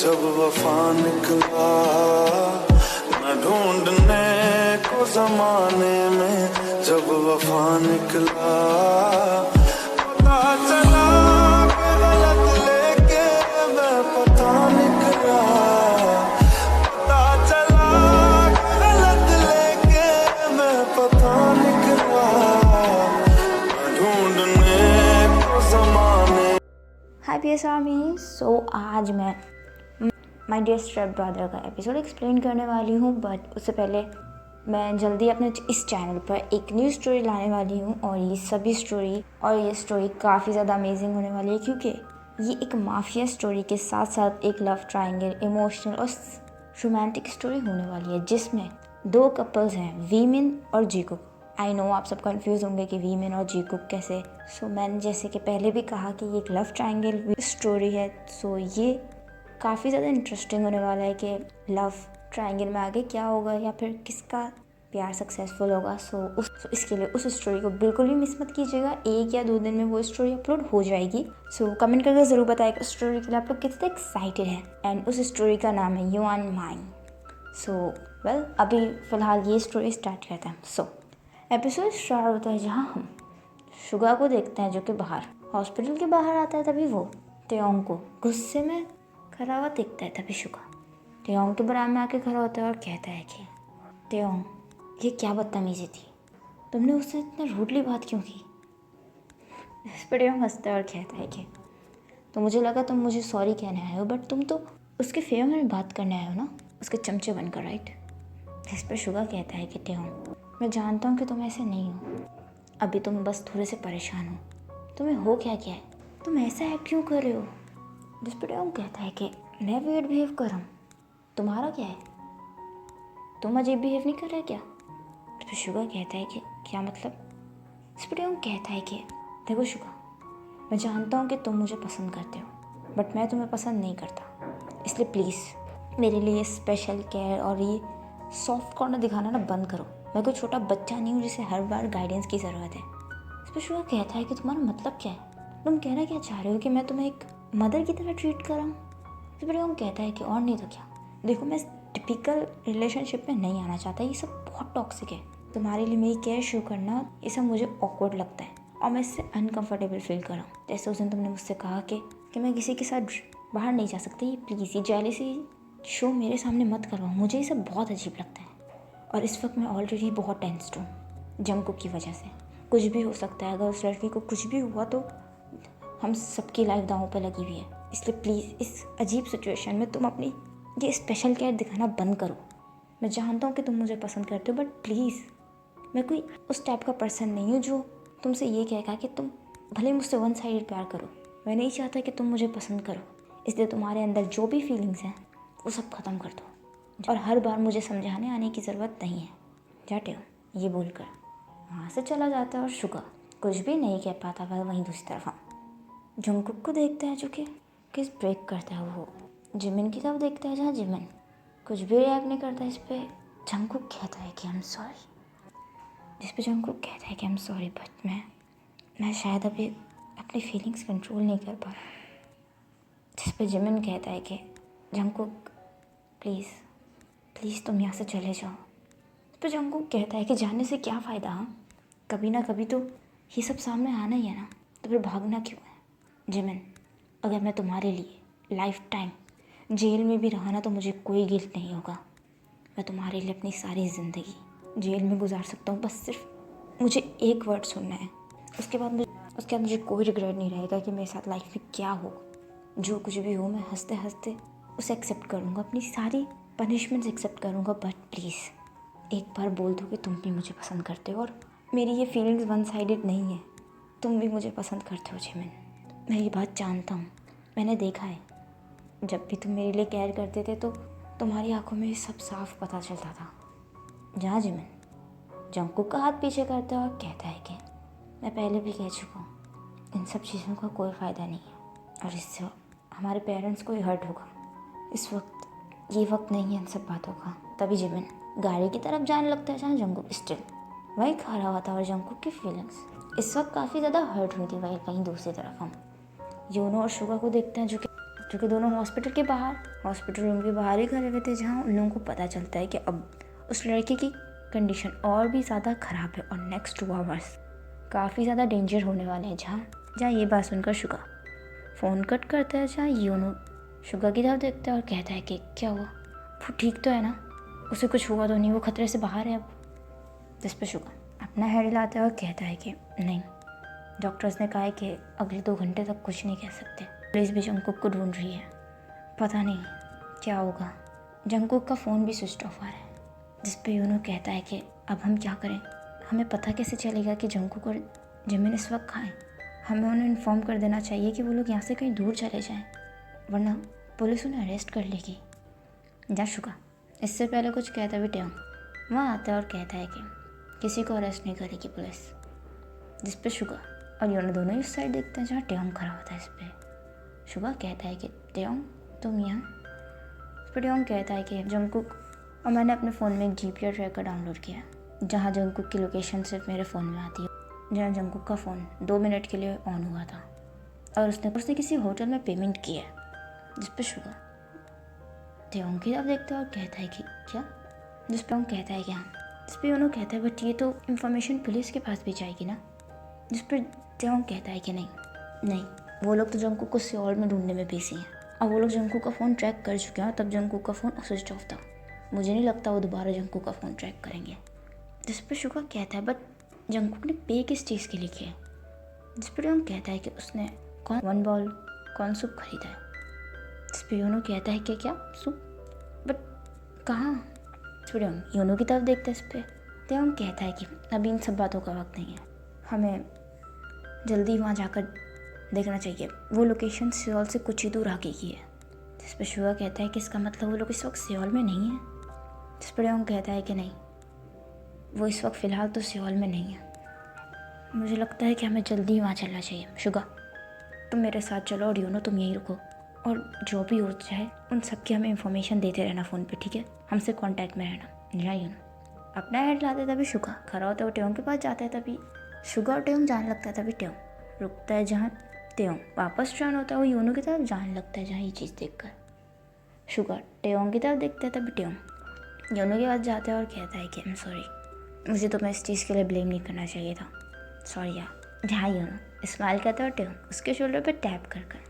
जब वफा निकला मैं ढूंढने को जमाने में, जब वफा निकला पता चला कि गलत लेके मैं पता निकला, पता चला कि गलत लेके मैं पता निकला, मैं ढूंढने को जमाने। हाय पीएस आर्मी। सो आज मैं माय डियर स्टेप ब्रदर का एपिसोड एक्सप्लेन करने वाली हूँ, बट उससे पहले मैं जल्दी अपने इस चैनल पर एक न्यू स्टोरी लाने वाली हूँ और ये स्टोरी काफ़ी ज़्यादा अमेजिंग होने वाली है, क्योंकि ये एक माफिया स्टोरी के साथ साथ एक लव ट्रायंगल, इमोशनल और रोमांटिक स्टोरी होने वाली है, जिसमें दो कपल्स हैं, वीमिन और जेकब। आई नो आप सब कंफ्यूज होंगे कि वीमेन और जेकब कैसे। सो मैंने जैसे कि पहले भी कहा कि ये एक लव ट्रायंगल स्टोरी है। सो ये काफ़ी ज़्यादा इंटरेस्टिंग होने वाला है कि लव ट्रायंगल में आगे क्या होगा या फिर किसका प्यार सक्सेसफुल होगा। इसके लिए उस स्टोरी को बिल्कुल भी मिस मत कीजिएगा। 1 या 2 दिन में वो स्टोरी अपलोड हो जाएगी। कमेंट करके ज़रूर बताइएगा स्टोरी के लिए आप लोग कितने एक्साइटेड हैं। एंड उस स्टोरी का नाम है यू एंड माइन। अभी फ़िलहाल ये स्टोरी स्टार्ट करते हैं। एपिसोड स्टार्ट होता है जहाँ हम शुगा को देखते हैं, जो कि बाहर हॉस्पिटल के बाहर आता है। तभी वो तेयोंग को गुस्से में खड़ा हुआ दिखता है। तभी शुगा तेयोंग के बराबर में आके खड़ा होता है और कहता है कि तेयोंग, ये क्या बदतमीजी थी, तुमने उससे इतना रूडली बात क्यों की। इस पर तेयोंग हंसता है और कहता है कि तो मुझे लगा तुम मुझे सॉरी कहने आए हो, बट तुम तो उसके फेवर में बात करने आए हो ना, उसके चमचे बनकर, राइट। इस पर शुगा कहता है कि तेयोंग, मैं जानता हूँ कि तुम ऐसे नहीं हो, अभी तुम बस थोड़े से परेशान हो, तुम्हें हो क्या है, तुम ऐसा एक्ट क्यों कर रहे हो। जिस पर तेयोंग कहता है कि मैं वियर्ड बिहेव कर रहा हूँ, तुम्हारा क्या है, तुम अजीब बिहेव नहीं कर रहे क्या। तो शुगा कहता है कि क्या मतलब। इस पर तेयोंग कहता है कि देखो शुगा, मैं जानता हूँ कि तुम मुझे पसंद करते हो, बट मैं तुम्हें पसंद नहीं करता, इसलिए प्लीज़ मेरे लिए स्पेशल केयर और ये सॉफ्ट कॉर्नर दिखाना ना बंद करो। मैं कोई छोटा बच्चा नहीं हूँ जिसे हर बार गाइडेंस की ज़रूरत है। इस पर शुगा कहता है कि तुम्हारा मतलब क्या है, तुम कहना क्या चाह रहे हो कि मैं तुम्हें एक मदर की तरह ट्रीट कर रहा हूँ। इस पर तेयोंग कहता है कि और नहीं तो क्या, देखो मैं टिपिकल रिलेशनशिप में नहीं आना चाहता, ये सब बहुत टॉक्सिक है। तुम्हारे लिए मेरी केयर शो करना ये सब मुझे ऑकवर्ड लगता है और मैं इससे अनकंफर्टेबल फील कर रहा हूँ। जैसे उस दिन तुमने मुझसे कहा कि मैं किसी के साथ बाहर नहीं जा सकती, प्लीज़ ये जेलसी शो मेरे सामने मत करवाओ, मुझे ये सब बहुत अजीब लगता है। और इस वक्त मैं ऑलरेडी बहुत टेंस्ड हूँ जंगकुक की वजह से। कुछ भी हो सकता है, अगर उस लड़की को कुछ भी हुआ तो हम सबकी लाइफ दांव पे लगी हुई है। इसलिए प्लीज़ इस अजीब सिचुएशन में तुम अपनी ये स्पेशल केयर दिखाना बंद करो। मैं जानता हूँ कि तुम मुझे पसंद करते हो, बट प्लीज़ मैं कोई उस टाइप का पर्सन नहीं हूँ जो तुमसे ये कहेगा कि तुम भले मुझसे वन साइडेड प्यार करो। मैं नहीं चाहता कि तुम मुझे पसंद करो, इसलिए तुम्हारे अंदर जो भी फीलिंग्स हैं वो सब ख़त्म कर दो और हर बार मुझे समझाने आने की ज़रूरत नहीं है, जाते हो। ये बोलकर वहाँ से चला जाता है और शुगा कुछ भी नहीं कह पाता। वह वहीं दूसरी तरफ हम जंगकुक को देखता है, जो कि किस ब्रेक करता है। वो जिमिन की तरफ देखता है, जहाँ जिमिन कुछ भी रिएक्ट नहीं करता। इस पर जंगकुक कहता है कि आई एम सॉरी। जिस पर जंगकुक कहता है कि आई एम सॉरी, बट मैं शायद अभी अपनी फीलिंग्स कंट्रोल नहीं कर पा रहा। जिस पर जिमिन कहता है कि जंगकुक प्लीज़ तुम यहाँ से चले जाओ। इस पर जंगकुक कहता है कि जाने से क्या फ़ायदा, हाँ कभी ना कभी तो ये सब सामने आना ही है ना, तो फिर भागना क्यों है। जिमिन, अगर मैं तुम्हारे लिए लाइफ टाइम जेल में भी रहा ना तो मुझे कोई गिल्ट नहीं होगा। मैं तुम्हारे लिए अपनी सारी ज़िंदगी जेल में गुजार सकता हूँ, बस सिर्फ मुझे एक वर्ड सुनना है। उसके बाद मुझे कोई रिग्रेट नहीं रहेगा कि मेरे साथ लाइफ में क्या हो, जो कुछ भी हो मैं हंसते हंसते उसे एक्सेप्ट करूँगा, अपनी सारी पनिशमेंट्स एक्सेप्ट करूँगा। बट प्लीज़ एक बार बोल दो कि तुम भी मुझे पसंद करते हो और मेरी ये फीलिंग्स वन साइडेड नहीं है, तुम भी मुझे पसंद करते हो जिमिन। मैं ये बात जानता हूँ, मैंने देखा है, जब भी तुम मेरे लिए केयर करते थे तो तुम्हारी आंखों में सब साफ पता चलता था। जहाँ जिमिन जंगकुक का हाथ पीछे करता है और कहता है कि मैं पहले भी कह चुका हूँ, इन सब चीज़ों का कोई फ़ायदा नहीं है और इससे हमारे पेरेंट्स को ही हर्ट होगा। इस वक्त ये वक्त नहीं है इन सब बातों का। तभी जिमिन गाड़ी की तरफ जाने लगता है, जहाँ जंगकुक स्टिल वही खड़ा हुआ था और जंगकुक की फीलिंग्स इस वक्त काफ़ी ज़्यादा हर्ट हुई थी। वहीं दूसरी तरफ हम यूनो और शुगा को देखते हैं, जो कि जो कि दोनों हॉस्पिटल रूम के बाहर ही खड़े हुए थे, जहाँ उन लोगों को पता चलता है कि अब उस लड़के की कंडीशन और भी ज़्यादा ख़राब है और नेक्स्ट 2 आवर्स काफ़ी ज़्यादा डेंजर होने वाले हैं। जहाँ ये बात सुनकर शुगा फ़ोन कट करता है, जहाँ योनो शुगा की तरफ देखता है और कहता है कि क्या हुआ, वो ठीक तो है ना, उसे कुछ हुआ तो नहीं, वो खतरे से बाहर है अब। जिस पर शुगा अपना हेड हिलाता है और कहता है कि नहीं, डॉक्टर्स ने कहा है कि अगले 2 घंटे तक कुछ नहीं कह सकते। पुलिस भी जंगकुक को ढूंढ रही है, पता नहीं क्या होगा। जंगकुक का फ़ोन भी स्विच ऑफ आ रहा है। जिस पे यूनो कहता है कि अब हम क्या करें, हमें पता कैसे चलेगा कि जंगकुक और जिमिन इस वक्त कहाँ हैं। हमें उन्हें इन्फॉर्म कर देना चाहिए कि वो लोग यहाँ से कहीं दूर चले जाएं, वरना पुलिस उन्हें अरेस्ट कर लेगी। जा शुगा इससे पहले कुछ कहता भी टेम वहाँ आता है और कहता है कि किसी को अरेस्ट नहीं करेगी पुलिस। जिस पे शुगा और योनो दोनों ही उस साइड देखते हैं जहाँ टेम खड़ा होता है। इस पर शुगा कहता है कि टेम तुम यहाँ। इस पर टेम कहता है कि जंगकुक और मैंने अपने फ़ोन में एक GPS ट्रैकर डाउनलोड किया, जहाँ जंगकुक की लोकेशन सिर्फ मेरे फ़ोन में आती है। जहाँ जंगकुक का फ़ोन 2 मिनट के लिए ऑन हुआ था और उसने किसी होटल में पेमेंट की है। जिस पर शुगा टेयोंग की तरफ देखता है और कहता है कि क्या। जिस पर कहता है कि हाँ। जिस पर योनो कहता है बट ये तो इन्फॉर्मेशन पुलिस के पास भी जाएगी ना। जिस पर टेयोंग कहता है कि नहीं, वो लोग तो जंगकुक को सियोल में ढूंढने में बिजी हैं और वो लोग जंगकुक का फ़ोन ट्रैक कर चुके हैं। तब जंगकुक का फ़ोन स्विच ऑफ था, मुझे नहीं लगता वो दोबारा जंगकुक का फ़ोन ट्रैक करेंगे। जिस पर शुगा कहता है बट जंगकुक ने पे किस चीज़ के लिए किया। जिस पर योनो कहता है कि उसने 1 बॉल कॉर्न सूप खरीदा है। जिस पर योनो कहता है कि क्या सूप, बट कहाँ। जिस पर योनो की तरफ देखता है। इस पर टेयोंग कहता है कि अभी इन सब बातों का वक्त नहीं है, हमें जल्दी वहाँ जाकर देखना चाहिए। वो लोकेशन सियोल से कुछ ही दूर आगे की है। जिस पर शुगा कहता है कि इसका मतलब वो लोग इस वक्त सियोल में नहीं है। जिस पर टेयोंग कहता है कि नहीं, वो इस वक्त फ़िलहाल तो सियोल में नहीं है। मुझे लगता है कि हमें जल्दी वहाँ चलना चाहिए। शुगा तुम मेरे साथ चलो और योनो तुम यहीं रुको, और जो भी हो जाए उन सब की हमें इन्फॉर्मेशन देते रहना फ़ोन पे, ठीक है, हमसे कांटेक्ट में रहना। जा योनो अपना हेड लाते तभी शुगा खड़ा होता है, वो टेयोंग के पास जाता है। तभी शुगा और टेयोंग जाने लगता है। तभी टेयोंग रुकता है, जहाँ टेयोंग वापस टर्न होता है वो योनो की तरफ जाने लगता है। जहाँ ये चीज़ देखकर शुगा टेयोंग की तरफ देखता है। तभी टेयोंग योनो के पास जाता है और कहता है कि आई एम सॉरी, मुझे तुम्हें इस चीज़ के लिए ब्लेम नहीं करना चाहिए था, सॉरी यार। जहाँ योनो स्माइल करता है और टेयोंग उसके शोल्डर पर टैप कर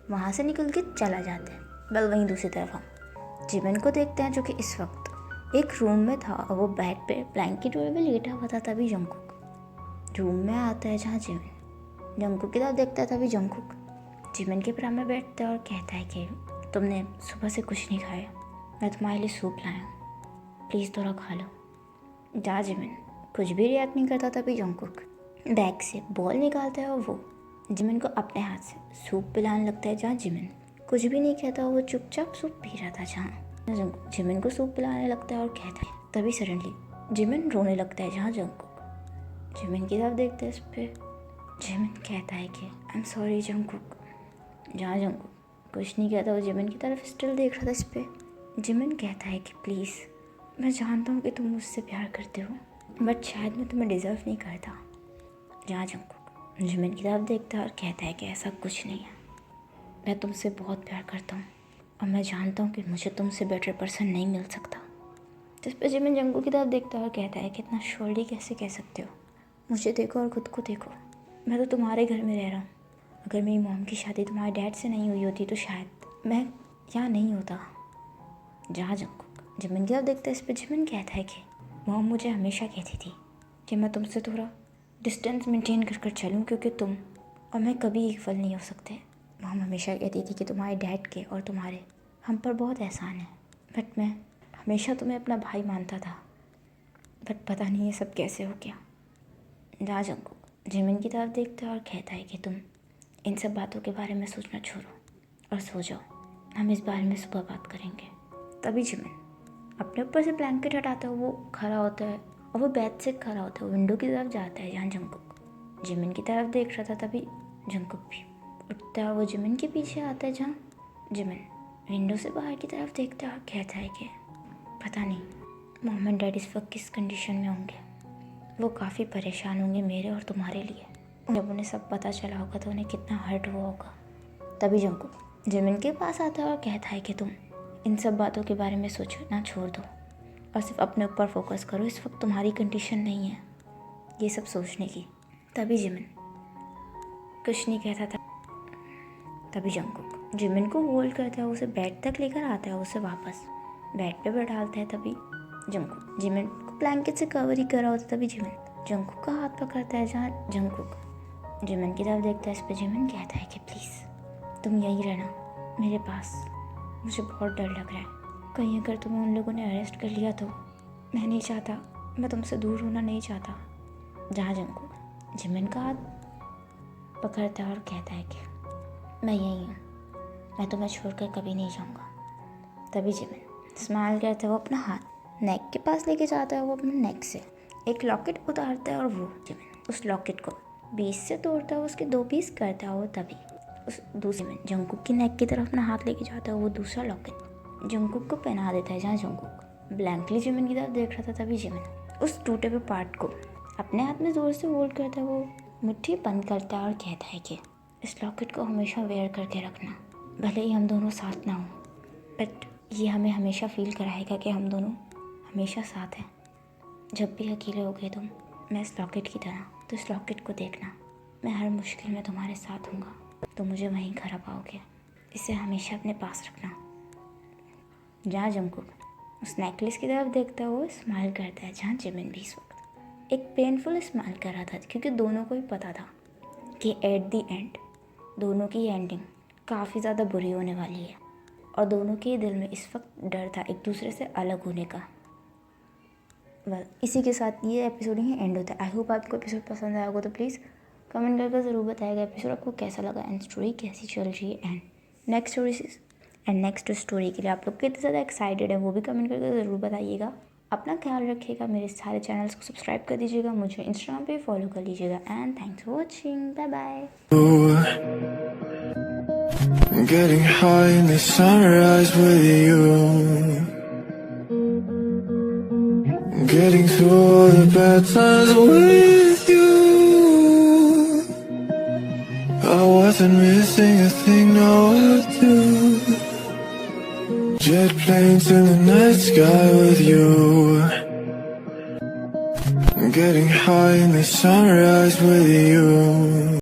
वहाँ से निकल के चला जाता है। बल वहीं दूसरी तरफ हम जिमिन को देखते हैं, जो कि इस वक्त एक रूम में था और वो बेड पे ब्लैंकेट ओढ़े हुए लेटा हुआ था। तभी जंगकुक रूम में आता है, जहाँ जिमिन जंगकुक की तरफ देखता है। तभी जंगकुक जिमिन के बराबर में बैठता है और कहता है कि तुमने सुबह से कुछ नहीं खाया, मैं तुम्हारे लिए सूप लाया हूँ, प्लीज़ थोड़ा खा लो। जा जिमिन कुछ भी रिएक्ट नहीं करता। तभी जंगकुक बैग से बॉल निकालता है और वो जिमिन को अपने हाथ से सूप पिलाने लगता है। जहाँ जिमिन कुछ भी नहीं कहता, वो चुपचाप सूप पी रहा था। जहाँ जिमिन को सूप पिलाने लगता है और कहता है, तभी सडनली जिमिन रोने लगता है। जहाँ जंगकुक जिमिन की तरफ देखता है। इस पर जिमिन कहता है कि आई एम सॉरी जंगकुक। जहाँ जंगकुक कुछ नहीं कहता, वो जिमिन की तरफ स्टिल देख रहा था। इस पर जिमिन कहता है कि प्लीज़, मैं जानता हूँ कि तुम मुझसे प्यार करते हो, बट शायद मैं तुम्हें डिज़र्व नहीं करता। जहाँ जंगकुक जिमिन की तरफ देखता है और कहता है कि ऐसा कुछ नहीं है, मैं तुमसे बहुत प्यार करता हूँ और मैं जानता हूँ कि मुझे तुमसे बेटर पर्सन नहीं मिल सकता। जिस पर जिमिन जंगकुक की तरफ देखता है और कहता है कि इतना श्योरली कैसे कह सकते हो, मुझे देखो और खुद को देखो, मैं तो तुम्हारे घर में रह रहा हूँ। अगर मेरी मॉम की शादी तुम्हारे डैड से नहीं हुई होती तो शायद मैं यहाँ नहीं होता। जहाँ जंगकुक जिमिन की तरफ देखता है। इस पर जिमिन कहता है कि मॉम मुझे हमेशा कहती थी कि मैं तुमसे थोड़ा डिस्टेंस मेंटेन कर चलूँ, क्योंकि तुम और मैं कभी इक्वल नहीं हो सकते। मॉम हमेशा कहती थी कि तुम्हारे डैड के और तुम्हारे हम पर बहुत एहसान है, बट मैं हमेशा तुम्हें अपना भाई मानता था, बट पता नहीं ये सब कैसे हो गया। जहाँ जंगकुक जिमिन की तरफ देखता है और कहता है कि तुम इन सब बातों के बारे में सोचना छोड़ो और सो जाओ, हम इस बारे में सुबह बात करेंगे। तभी जिमिन अपने ऊपर से ब्लैंकेट हटाता है, वो खड़ा होता है और वो बेड से खड़ा होता है, विंडो की तरफ जाता है। जहाँ जंगकुक जिमिन की तरफ देख रहा था। तभी जंगकुक भी उठता है, वो जिमिन के पीछे आता है। जहाँ जिमिन विंडो से बाहर की तरफ देखता है और कहता है कि पता नहीं मॉम एंड डैड इस वक्त किस कंडीशन में होंगे, वो काफ़ी परेशान होंगे मेरे और तुम्हारे लिए। जब उन्हें सब पता चला होगा तो उन्हें कितना हर्ट हुआ होगा। तभी जंगकुक जिमिन के पास आता है और कहता है कि तुम इन सब बातों के बारे में सोचना छोड़ दो और सिर्फ अपने ऊपर फोकस करो। इस वक्त तुम्हारी कंडीशन नहीं है ये सब सोचने की। तभी जिमिन कुछ नहीं कहता था। तभी जंगकुक जिमिन को होल्ड करता है, उसे बेड तक लेकर आता है, उसे वापस बेड पे बैठाता है। तभी जंगकुक जिमिन को ब्लैंकेट से कवर ही कर रहा होता है। तभी जिमिन जंगकुक का हाथ पकड़ता है, जहाँ जंगकुक जिमिन की तरफ देखता है। इस पर जिमिन कहता है कि प्लीज़ तुम यहीं रहना मेरे पास, मुझे बहुत डर लग रहा है, कहीं अगर तुम्हें उन लोगों ने अरेस्ट कर लिया तो मैं नहीं चाहता, मैं तुमसे दूर होना नहीं चाहता। जहाँ जंगकुक जिमिन का हाथ पकड़ता है और कहता है कि मैं यहीं हूँ, मैं तुम्हें छोड़कर कभी नहीं जाऊँगा। तभी जिमिन स्माइल करता है, वो अपना हाथ नेक के पास लेके जाता है, वो अपने नेक से एक लॉकेट उतारता है और वो जिमिन उस लॉकेट को बीच से तोड़ता है, उसके 2 पीस करता है वो। तभी उस दूसरे में जंगकुक की नेक की तरफ अपना हाथ लेके जाता है, वो दूसरा लॉकेट जंगकुक को पहना देता है। जहाँ जंगकुक ब्लैंकली जिमिन की तरफ देख रहा था, तभी जिमिन उस टूटे हुए पार्ट को अपने हाथ में ज़ोर से होल्ड करता है, वो मुट्ठी बंद करता है और कहता है कि इस लॉकेट को हमेशा वेयर करके रखना, भले ही हम दोनों साथ ना हों, बट ये हमें हमेशा फील कराएगा कि हम दोनों हमेशा साथ हैं। जब भी अकेले हो गए तुम, मैं इस लॉकेट की तरह, तो इस लॉकेट को देखना, मैं हर मुश्किल में तुम्हारे साथ हूँगा, तो मुझे वहीं घर पाओगे, इसे हमेशा अपने पास रखना। जहाँ जंगकुक उस नेकलेस की तरफ देखता है, वो स्माइल करता है। जहाँ जिमिन भी इस वक्त एक पेनफुल स्माइल कर रहा था, क्योंकि दोनों को ही पता था कि एट द एंड दोनों की एंडिंग काफ़ी ज़्यादा बुरी होने वाली है, और दोनों के दिल में इस वक्त डर था एक दूसरे से अलग होने का। इसी के साथ ये एपिसोड ही एंड होता है। आई होप आपको एपिसोड पसंद आया होगा, तो प्लीज़ कमेंट करके ज़रूर बताइएगा एपिसोड आपको कैसा लगा एंड स्टोरी कैसी चल रही है, एंड नेक्स्ट स्टोरी के लिए आप लोग कितने ज़्यादा एक्साइटेड है वो भी कमेंट करके ज़रूर बताइएगा। अपना ख्याल रखिएगा, मेरे सारे चैनल्स को सब्सक्राइब कर दीजिएगा, मुझे इंस्टाग्राम पे फॉलो कर लीजिएगा, and thanks for watching, bye bye. Getting high in the sunrise with you, getting through all the bad times with you. I wasn't missing a thing, no two. Jet planes in the night sky with you, getting high in the sunrise with you.